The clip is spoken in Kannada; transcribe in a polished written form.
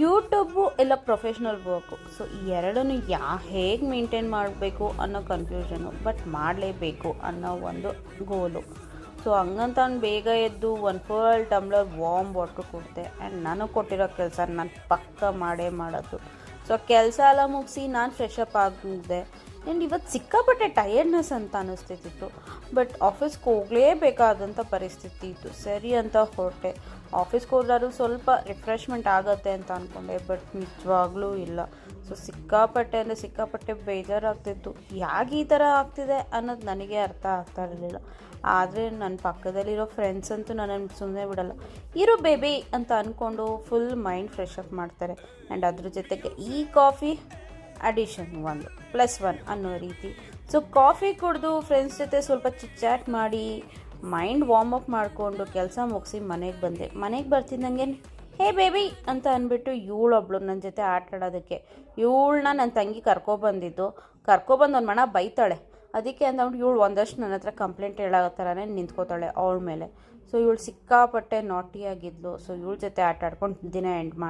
ಯೂಟ್ಯೂಬು ಇಲ್ಲ ಪ್ರೊಫೆಷ್ನಲ್ ವರ್ಕು. ಸೊ ಈ ಎರಡನ್ನೂ ಹೇಗೆ ಮೇಂಟೈನ್ ಮಾಡಬೇಕು ಅನ್ನೋ ಕನ್ಫ್ಯೂಷನು, ಬಟ್ ಮಾಡಲೇಬೇಕು ಅನ್ನೋ ಒಂದು ಗೋಲು. ಸೊ ಹಂಗಂತ ನಾನು ಬೇಗ ಎದ್ದು 1 ಟಮ್ಲರ್ ವಾರ್ಮ್ ವಾಟ್ರ್ ಕೊಡ್ತೆ. ಆ್ಯಂಡ್ ನನಗೆ ಕೊಟ್ಟಿರೋ ಕೆಲಸ ನಾನು ಪಕ್ಕ ಮಾಡೇ ಮಾಡೋದು. ಸೊ ಕೆಲಸ ಎಲ್ಲ ಮುಗಿಸಿ ನಾನು ಫ್ರೆಶಪ್ ಆಗಿದ್ದೆ. ಆ್ಯಂಡ್ ಇವತ್ತು ಸಿಕ್ಕಾಪಟ್ಟೆ ಟಯರ್ಡ್ನೆಸ್ ಅಂತ ಅನ್ನಿಸ್ತಿತ್ತು. ಬಟ್ ಆಫೀಸ್ಗೆ ಹೋಗಲೇಬೇಕಾದಂಥ ಪರಿಸ್ಥಿತಿ ಇತ್ತು. ಸರಿ ಅಂತ ಹೊರಟೆ. ಆಫೀಸ್ಗೆ ಹೋದ್ರೂ ಸ್ವಲ್ಪ ರಿಫ್ರೆಶ್ಮೆಂಟ್ ಆಗುತ್ತೆ ಅಂತ ಅಂದ್ಕೊಂಡೆ, ಬಟ್ ನಿಜವಾಗ್ಲೂ ಇಲ್ಲ. ಸೊ ಸಿಕ್ಕಾಪಟ್ಟೆ ಬೇಜಾರಾಗ್ತಿತ್ತು. ಯಾಕೆ ಈ ಥರ ಆಗ್ತಿದೆ ಅನ್ನೋದು ನನಗೆ ಅರ್ಥ ಆಗ್ತಾ ಇರಲಿಲ್ಲ. ಆದರೆ ನನ್ನ ಪಕ್ಕದಲ್ಲಿರೋ ಫ್ರೆಂಡ್ಸ್ ಅಂತೂ ನನ್ನನ್ನು ಸುಮ್ಮನೆ ಬಿಡಲ್ಲ. ಇರೋ ಬೇಬಿ ಅಂತ ಅಂದ್ಕೊಂಡು ಫುಲ್ ಮೈಂಡ್ ಫ್ರೆಶಪ್ ಮಾಡ್ತಾರೆ. ಆ್ಯಂಡ್ ಅದ್ರ ಜೊತೆಗೆ ಈ ಕಾಫಿ ಅಡಿಷನ್ 1+1 ಅನ್ನೋ ರೀತಿ. ಸೊ ಕಾಫಿ ಕುಡಿದು ಫ್ರೆಂಡ್ಸ್ ಜೊತೆ ಸ್ವಲ್ಪ ಚಿಟ್ಚಾಟ್ ಮಾಡಿ ಮೈಂಡ್ ವಾರ್ಮ್ ಅಪ್ ಮಾಡಿಕೊಂಡು ಕೆಲಸ ಮುಗಿಸಿ ಮನೆಗೆ ಬರ್ತಿದ್ದಂಗೆ ಹೇ ಬೇಬಿ ಅಂತ ಅಂದ್ಬಿಟ್ಟು ಇವಳೊಬ್ಳು ನನ್ನ ಜೊತೆ ಆಟ ಆಡೋದಕ್ಕೆ. ಇವಳನ್ನ ನನ್ನ ತಂಗಿ ಕರ್ಕೊಬಂದು ಒಂದು ಮಣ ಬೈತಾಳೆ. ಅದಕ್ಕೆ ಅಂದ್ಬಿಟ್ಟು ಇವಳು ಒಂದಷ್ಟು ನನ್ನ ಹತ್ರ ಕಂಪ್ಲೇಂಟ್ ಹೇಳೋ ಥರನೇ ನಿಂತ್ಕೋತಾಳೆ ಅವಳ ಮೇಲೆ. ಸೊ ಇವಳು ಸಿಕ್ಕಾಪಟ್ಟೆ ನಾಟಿಯಾಗಿದ್ಲು. ಸೊ ಇವಳ ಜೊತೆ ಆಟ ಆಡ್ಕೊಂಡು ದಿನ ಎಂಡ್ ಮಾಡಿ